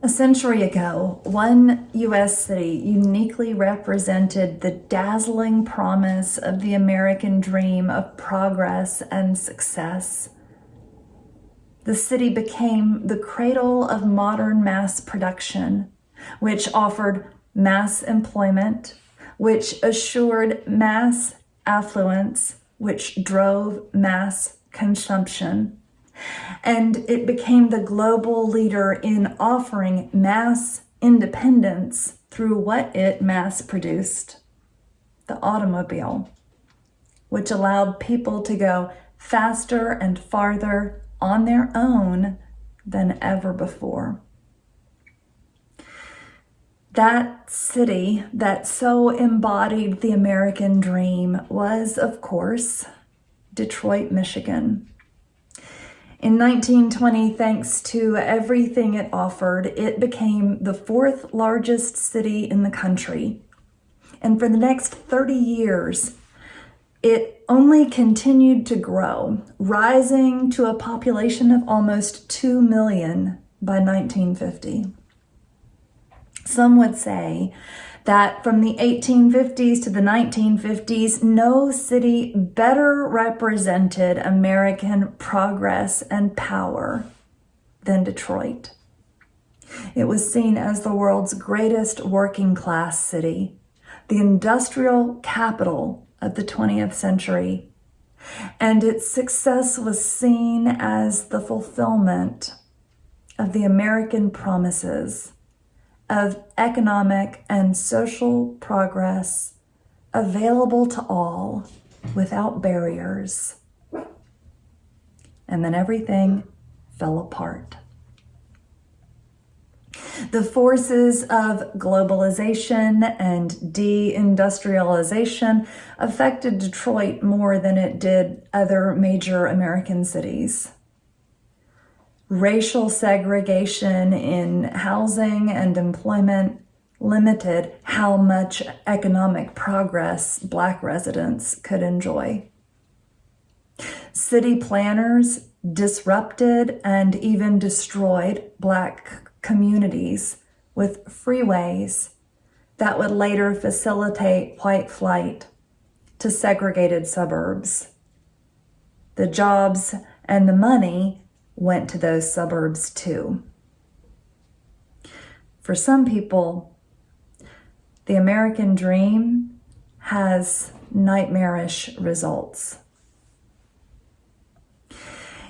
A century ago, one U.S. city uniquely represented the dazzling promise of the American dream of progress and success. The city became the cradle of modern mass production, which offered mass employment, which assured mass affluence, which drove mass consumption. And it became the global leader in offering mass independence through what it mass produced, the automobile, which allowed people to go faster and farther on their own than ever before. That city that so embodied the American dream was, of course, Detroit, Michigan. In 1920, thanks to everything it offered, it became the fourth largest city in the country. And for the next 30 years, it only continued to grow, rising to a population of almost 2 million by 1950. Some would say that from the 1850s to the 1950s, no city better represented American progress and power than Detroit. It was seen as the world's greatest working class city, the industrial capital of the 20th century, and its success was seen as the fulfillment of the American promises of economic and social progress available to all without barriers. And then everything fell apart. The forces of globalization and deindustrialization affected Detroit more than it did other major American cities. Racial segregation in housing and employment limited how much economic progress Black residents could enjoy. City planners disrupted and even destroyed Black communities with freeways that would later facilitate white flight to segregated suburbs. The jobs and the money went to those suburbs too. For some people, the American dream has nightmarish results.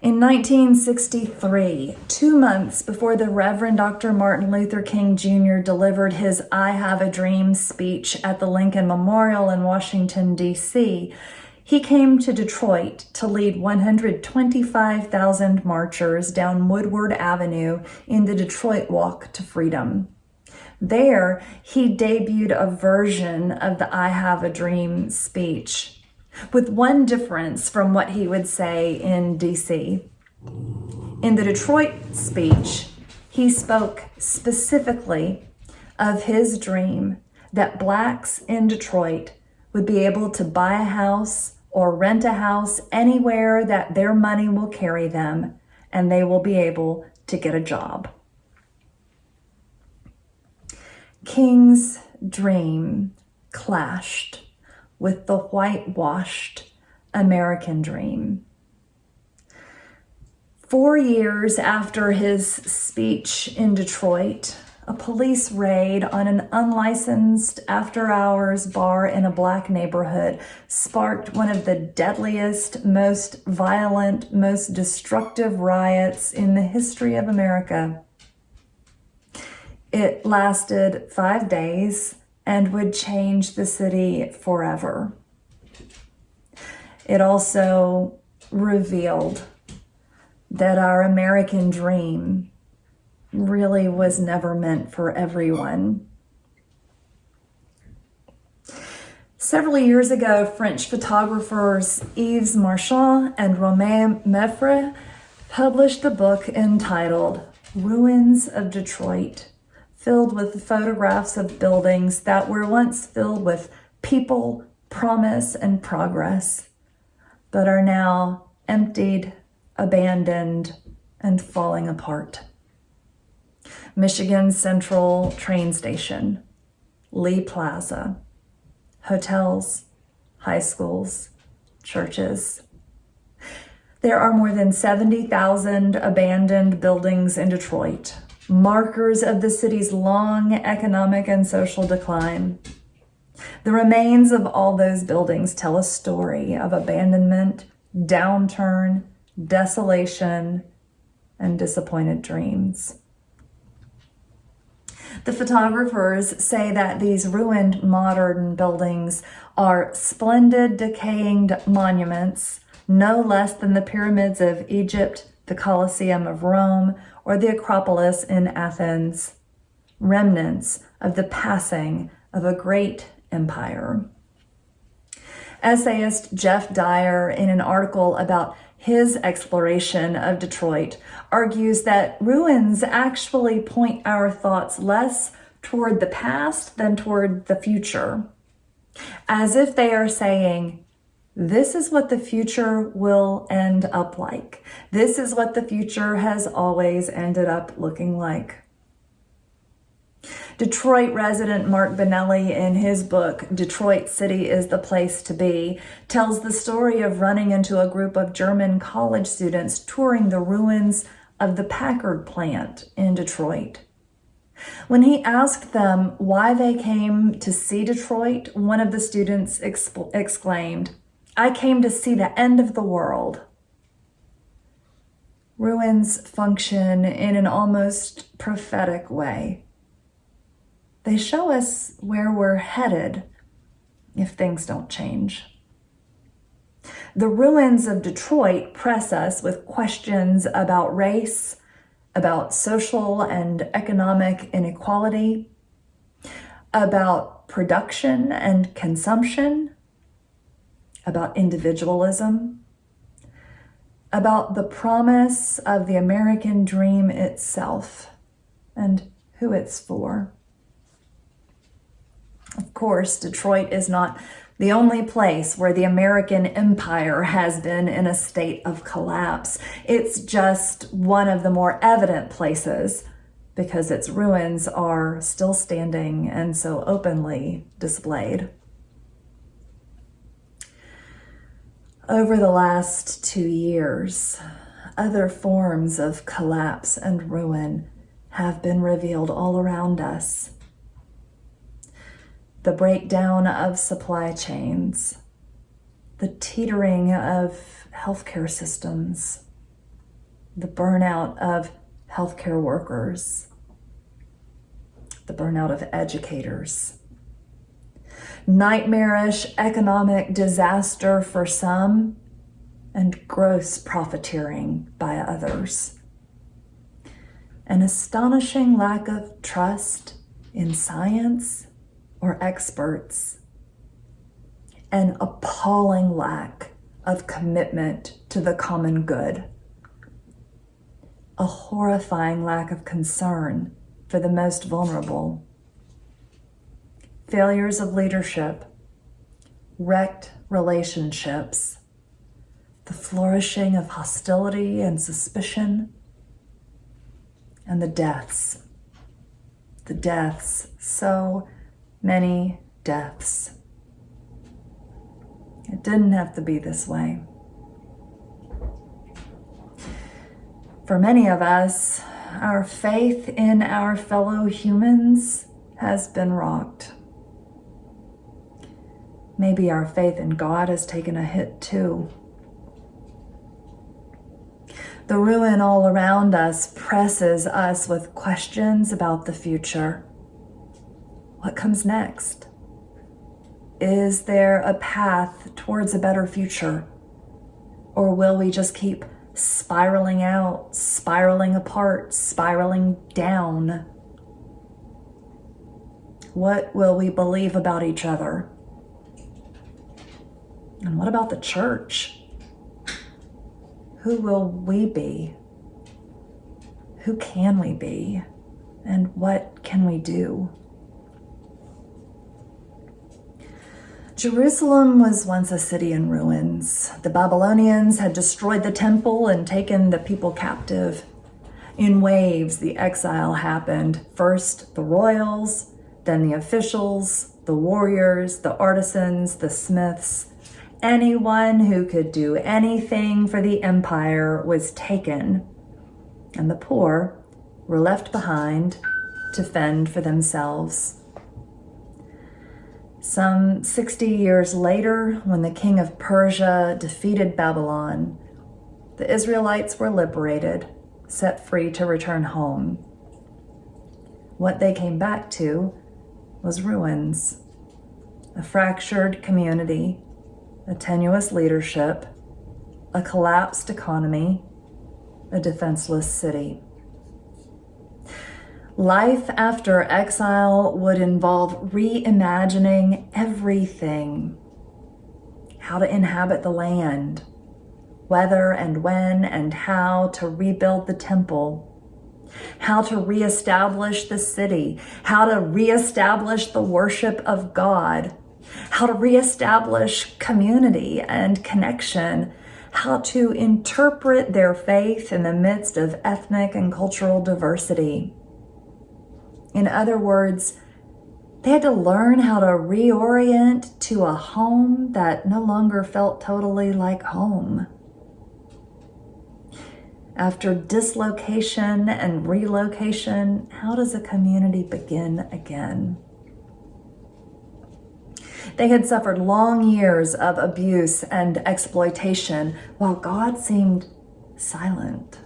In 1963, 2 months before the Reverend Dr. Martin Luther King Jr. delivered his I Have a Dream speech at the Lincoln Memorial in Washington, D.C., he came to Detroit to lead 125,000 marchers down Woodward Avenue in the Detroit Walk to Freedom. There, he debuted a version of the I Have a Dream speech, with one difference from what he would say in D.C. In the Detroit speech, he spoke specifically of his dream that Blacks in Detroit would be able to buy a house or rent a house anywhere that their money will carry them, and they will be able to get a job. King's dream clashed with the whitewashed American dream. 4 years after his speech in Detroit, a police raid on an unlicensed after-hours bar in a Black neighborhood sparked one of the deadliest, most violent, most destructive riots in the history of America. It lasted 5 days and would change the city forever. It also revealed that our American dream really was never meant for everyone. Several years ago, French photographers Yves Marchand and Romain Meffre published a book entitled Ruins of Detroit, filled with photographs of buildings that were once filled with people, promise, and progress, but are now emptied, abandoned, and falling apart. Michigan Central train station, Lee Plaza, hotels, high schools, churches. There are more than 70,000 abandoned buildings in Detroit, markers of the city's long economic and social decline. The remains of all those buildings tell a story of abandonment, downturn, desolation, and disappointed dreams. The photographers say that these ruined modern buildings are splendid, decaying monuments, no less than the pyramids of Egypt, the Colosseum of Rome, or the Acropolis in Athens, remnants of the passing of a great empire. Essayist Jeff Dyer, in an article about his exploration of Detroit, argues that ruins actually point our thoughts less toward the past than toward the future, as if they are saying, this is what the future will end up like. This is what the future has always ended up looking like. Detroit resident Mark Benelli, in his book, Detroit City is the Place to Be, tells the story of running into a group of German college students touring the ruins of the Packard plant in Detroit. When he asked them why they came to see Detroit, one of the students exclaimed, "I came to see the end of the world." Ruins function in an almost prophetic way. They show us where we're headed if things don't change. The ruins of Detroit press us with questions about race, about social and economic inequality, about production and consumption, about individualism, about the promise of the American dream itself and who it's for. Of course, Detroit is not the only place where the American empire has been in a state of collapse. It's just one of the more evident places because its ruins are still standing and so openly displayed. Over the last 2 years, other forms of collapse and ruin have been revealed all around us. The breakdown of supply chains, the teetering of healthcare systems, the burnout of healthcare workers, the burnout of educators, nightmarish economic disaster for some, and gross profiteering by others. An astonishing lack of trust in science or experts, an appalling lack of commitment to the common good, a horrifying lack of concern for the most vulnerable, failures of leadership, wrecked relationships, the flourishing of hostility and suspicion, and the deaths, so many deaths. It didn't have to be this way. For many of us, our faith in our fellow humans has been rocked. Maybe our faith in God has taken a hit too. The ruin all around us presses us with questions about the future. What comes next? Is there a path towards a better future? Or will we just keep spiraling out, spiraling apart, spiraling down? What will we believe about each other? And what about the church? Who will we be? Who can we be? And what can we do? Jerusalem was once a city in ruins. The Babylonians had destroyed the temple and taken the people captive. In waves, the exile happened. First the royals, then the officials, the warriors, the artisans, the smiths. Anyone who could do anything for the empire was taken, and the poor were left behind to fend for themselves. Some 60 years later, when the king of Persia defeated Babylon, the Israelites were liberated, set free to return home. What they came back to was ruins, a fractured community, a tenuous leadership, a collapsed economy, a defenseless city. Life after exile would involve reimagining everything: how to inhabit the land, whether and when and how to rebuild the temple, how to reestablish the city, how to reestablish the worship of God, how to reestablish community and connection, how to interpret their faith in the midst of ethnic and cultural diversity. In other words, they had to learn how to reorient to a home that no longer felt totally like home. After dislocation and relocation, how does a community begin again? They had suffered long years of abuse and exploitation while God seemed silent.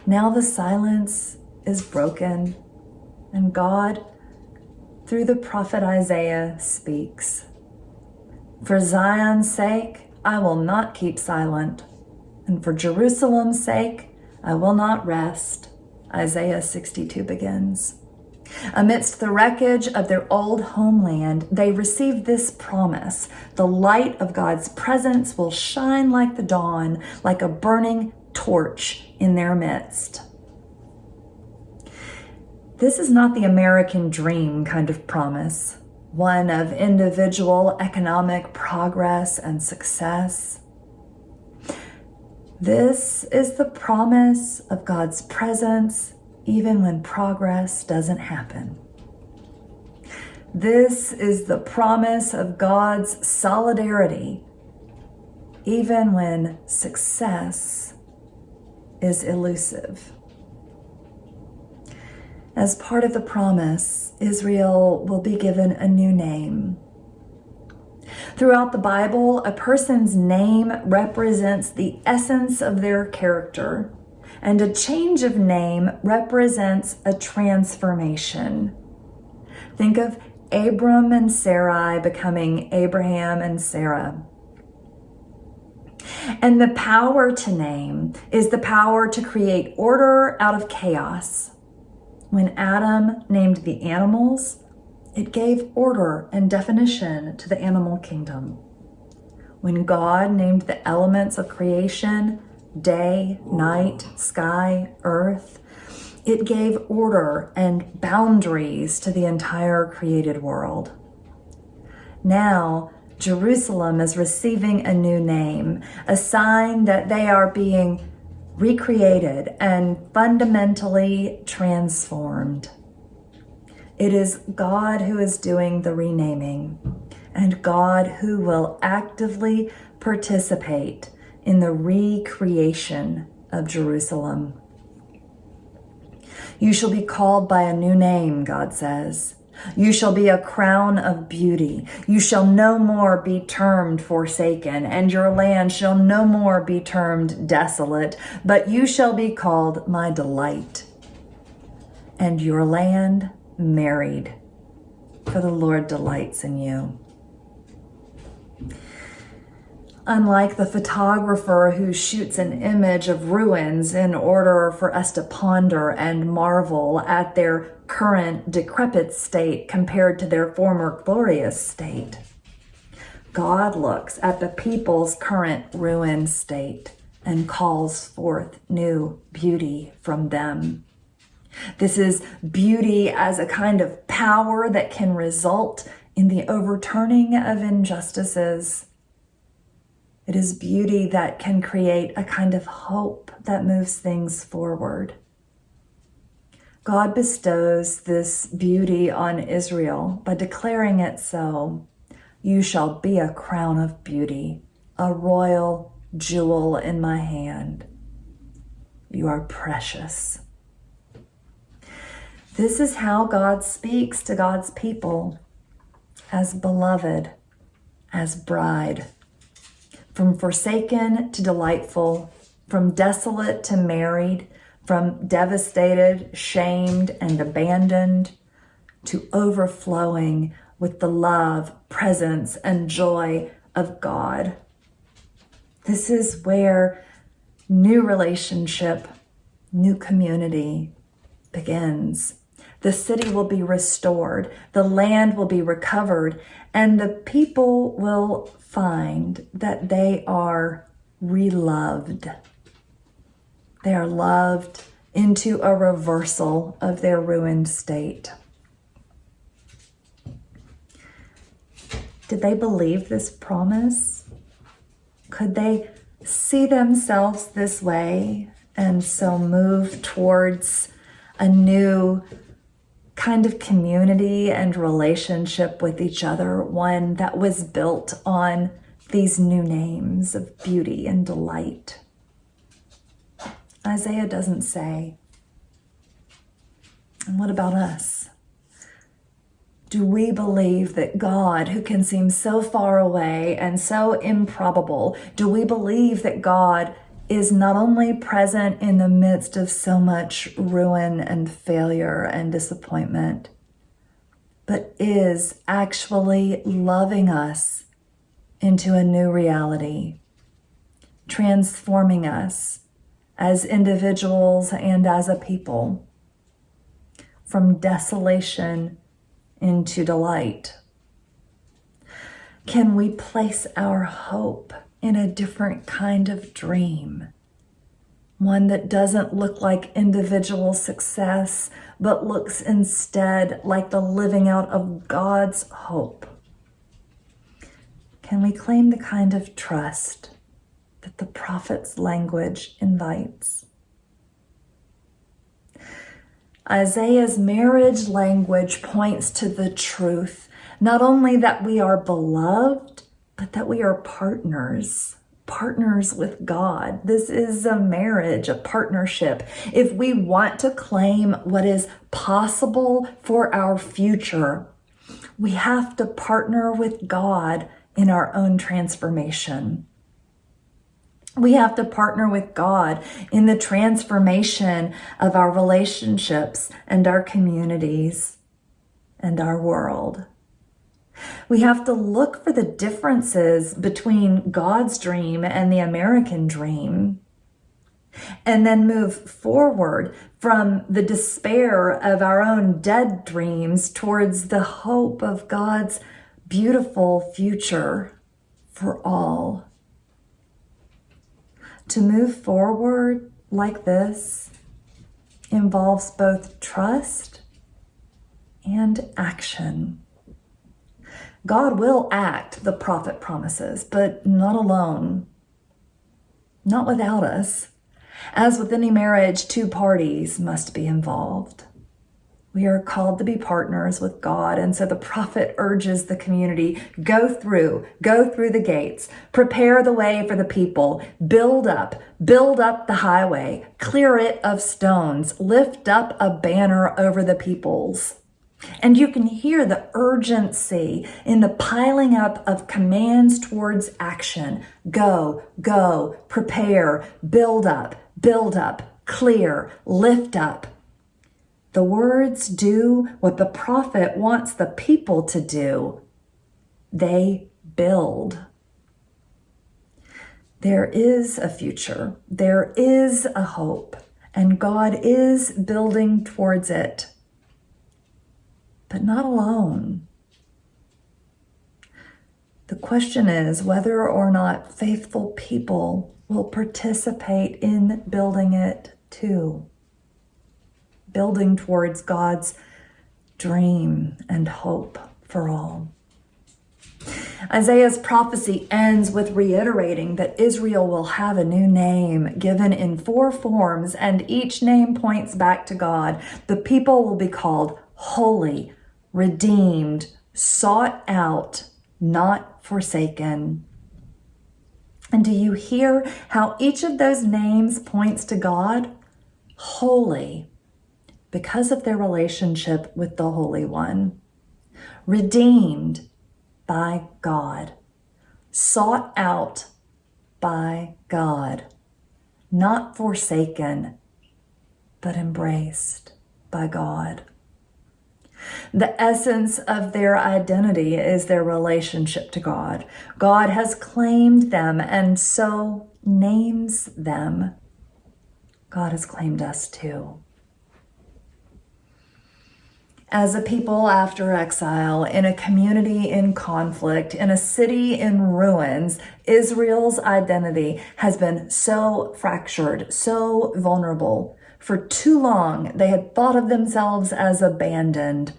Now the silence is broken, and God, through the prophet Isaiah, speaks. For Zion's sake, I will not keep silent, and for Jerusalem's sake, I will not rest. Isaiah 62 begins. Amidst the wreckage of their old homeland, they received this promise: the light of God's presence will shine like the dawn, like a burning torch in their midst. This is not the American dream kind of promise, one of individual economic progress and success. This is the promise of God's presence even when progress doesn't happen. This is the promise of God's solidarity even when success is elusive. As part of the promise, Israel will be given a new name. Throughout the Bible, a person's name represents the essence of their character, and a change of name represents a transformation. Think of Abram and Sarai becoming Abraham and Sarah. And the power to name is the power to create order out of chaos. When Adam named the animals, it gave order and definition to the animal kingdom. When God named the elements of creation, day, night, sky, earth, it gave order and boundaries to the entire created world. Now, Jerusalem is receiving a new name, a sign that they are being recreated and fundamentally transformed. It is God who is doing the renaming, and God who will actively participate in the recreation of Jerusalem. You shall be called by a new name, God says. You shall be a crown of beauty. You shall no more be termed forsaken, and your land shall no more be termed desolate, but you shall be called my delight, and your land married, for the Lord delights in you. Unlike the photographer who shoots an image of ruins in order for us to ponder and marvel at their current decrepit state compared to their former glorious state, God looks at the people's current ruined state and calls forth new beauty from them. This is beauty as a kind of power that can result in the overturning of injustices. It is beauty that can create a kind of hope that moves things forward. God bestows this beauty on Israel by declaring it so. You shall be a crown of beauty, a royal jewel in my hand. You are precious. This is how God speaks to God's people, as beloved, as bride. From forsaken to delightful, from desolate to married, from devastated, shamed, and abandoned, to overflowing with the love, presence, and joy of God. This is where new relationship, new community begins. The city will be restored, the land will be recovered, and the people will find that they are reloved. They are loved into a reversal of their ruined state. Did they believe this promise? Could they see themselves this way and so move towards a new kind of community and relationship with each other, one that was built on these new names of beauty and delight? Isaiah doesn't say. And what about us? Do we believe that God, who can seem so far away and so improbable, do we believe that God is not only present in the midst of so much ruin and failure and disappointment, but is actually loving us into a new reality, transforming us as individuals and as a people, from desolation into delight? Can we place our hope in a different kind of dream? One that doesn't look like individual success, but looks instead like the living out of God's hope. Can we claim the kind of trust that the prophet's language invites? Isaiah's marriage language points to the truth, not only that we are beloved, but that we are partners with God. This is a marriage, a partnership. If we want to claim what is possible for our future, we have to partner with God in our own transformation. We have to partner with God in the transformation of our relationships and our communities and our world. We have to look for the differences between God's dream and the American dream, and then move forward from the despair of our own dead dreams towards the hope of God's beautiful future for all. To move forward like this involves both trust and action. God will act, the prophet promises, but not alone, not without us. As with any marriage, two parties must be involved. We are called to be partners with God, and so the prophet urges the community, go through the gates, prepare the way for the people, build up the highway, clear it of stones, lift up a banner over the peoples. And you can hear the urgency in the piling up of commands towards action. Go, prepare, build up, clear, lift up. The words do what the prophet wants the people to do. They build. There is a future. There is a hope, and God is building towards it. But not alone. The question is whether or not faithful people will participate in building it too. Building towards God's dream and hope for all. Isaiah's prophecy ends with reiterating that Israel will have a new name given in 4 forms, and each name points back to God. The people will be called holy, redeemed, sought out, not forsaken. And do you hear how each of those names points to God? Holy, because of their relationship with the Holy One. Redeemed by God. Sought out by God. Not forsaken, but embraced by God. The essence of their identity is their relationship to God. God has claimed them and so names them. God has claimed us too. As a people after exile, in a community in conflict, in a city in ruins, Israel's identity has been so fractured, so vulnerable. For too long, they had thought of themselves as abandoned.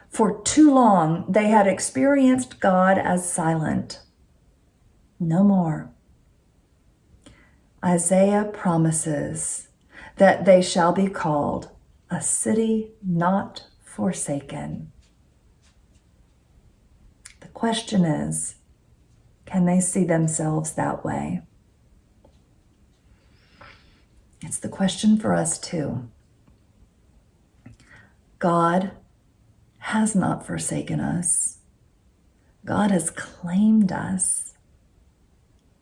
For too long, they had experienced God as silent. No more. Isaiah promises that they shall be called a city not forsaken. The question is, can they see themselves that way? It's the question for us too. God has not forsaken us. God has claimed us.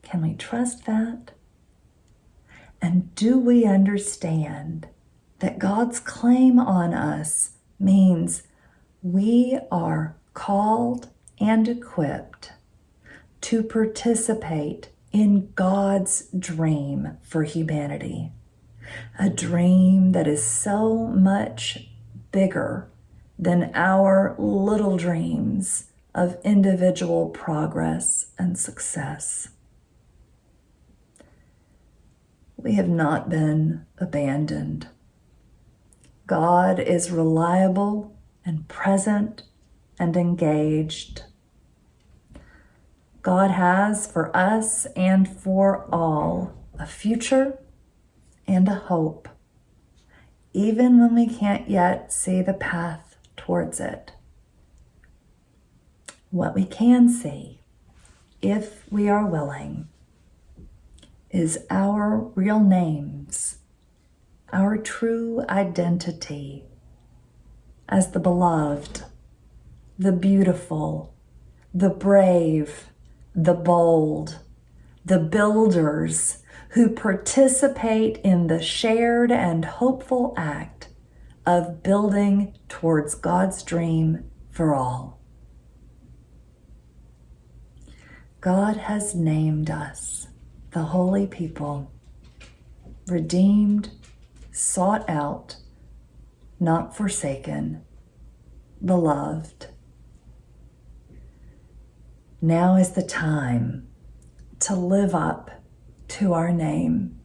Can we trust that? And do we understand that God's claim on us means we are called and equipped to participate in God's dream for humanity? A dream that is so much bigger than our little dreams of individual progress and success. We have not been abandoned. God is reliable and present and engaged. God has for us and for all a future and a hope, even when we can't yet see the path towards it. What we can see, if we are willing, is our real names, our true identity as the beloved, the beautiful, the brave, the bold, the builders who participate in the shared and hopeful act of building towards God's dream for all. God has named us the holy people, redeemed, sought out, not forsaken, beloved. Now is the time to live up to our name,